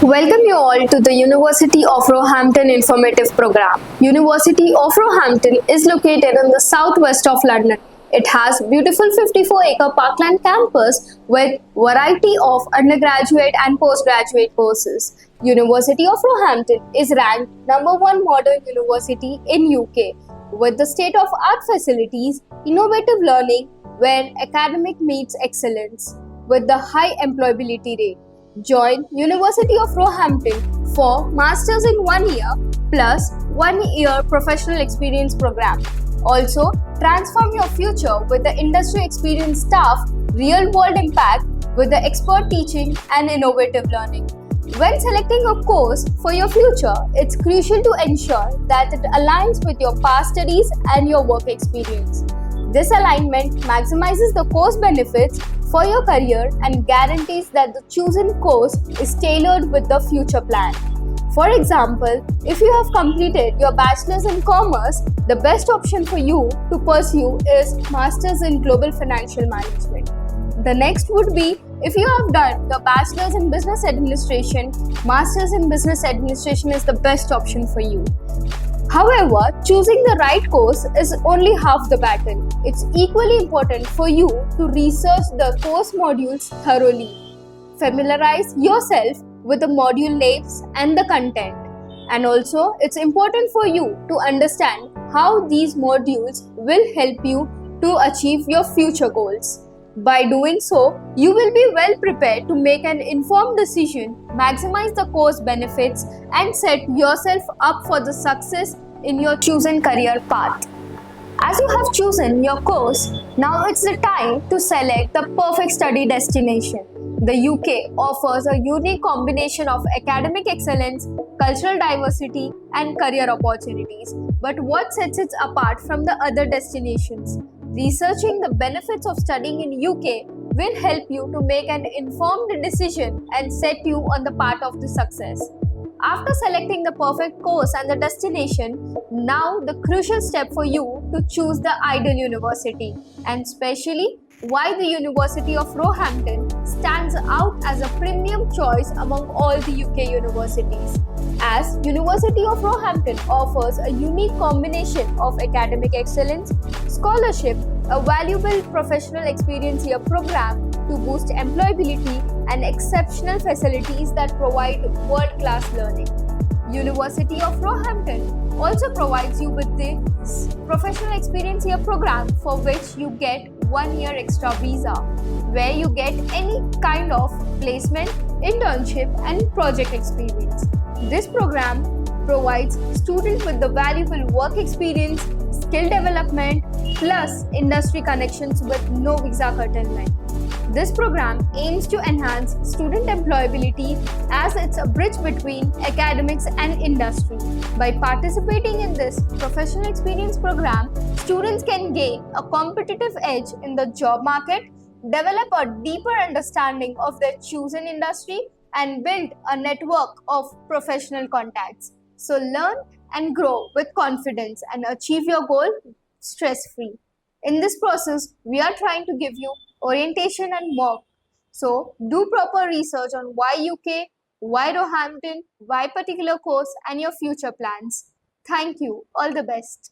Welcome you all to the University of Roehampton Informative Program. University of Roehampton is located in the southwest of London. It has beautiful 54-acre parkland campus with variety of undergraduate and postgraduate courses. University of Roehampton is ranked #1 modern university in UK with the state-of-art facilities, innovative learning where academic meets excellence with the high employability rate. Join University of Roehampton for Masters in 1 year plus 1 year professional experience program. Also, transform your future with the industry experience staff, real world impact with the expert teaching and innovative learning. When selecting a course for your future, it's crucial to ensure that it aligns with your past studies and your work experience. This alignment maximizes the course benefits for your career and guarantees that the chosen course is tailored with the future plan. For example, if you have completed your bachelor's in commerce, the best option for you to pursue is master's in global financial management. The next would be if you have done the bachelor's in business administration, master's in business administration is the best option for you. However, choosing the right course is only half the battle. It's equally important for you to research the course modules thoroughly. Familiarize yourself with the module names and the content. And also, it's important for you to understand how these modules will help you to achieve your future goals. By doing so, you will be well prepared to make an informed decision, maximize the course benefits, and set yourself up for the success in your chosen career path. As you have chosen your course, now it's the time to select the perfect study destination. The UK offers a unique combination of academic excellence, cultural diversity, and career opportunities. But what sets it apart from the other destinations? Researching the benefits of studying in UK will help you to make an informed decision and set you on the path of the success. After selecting the perfect course and the destination, now the crucial step for you to choose the ideal university, and especially why the University of Roehampton stands out as a premium choice among all the UK universities. As University of Roehampton offers a unique combination of academic excellence, scholarship, a valuable professional experience year program to boost employability, and exceptional facilities that provide world-class learning. University of Roehampton also provides you with the professional experience year program for which you get 1 year extra visa, where you get any kind of placement, internship, and project experience. This program provides students with the valuable work experience, skill development, plus industry connections with no visa curtailment. This program aims to enhance student employability as it's a bridge between academics and industry. By participating in this professional experience program, students can gain a competitive edge in the job market, develop a deeper understanding of their chosen industry, and build a network of professional contacts. So learn and grow with confidence and achieve your goal stress-free. In this process, we are trying to give you orientation and mock. So do proper research on why UK, why Roehampton, why particular course, and your future plans. Thank you. All the best.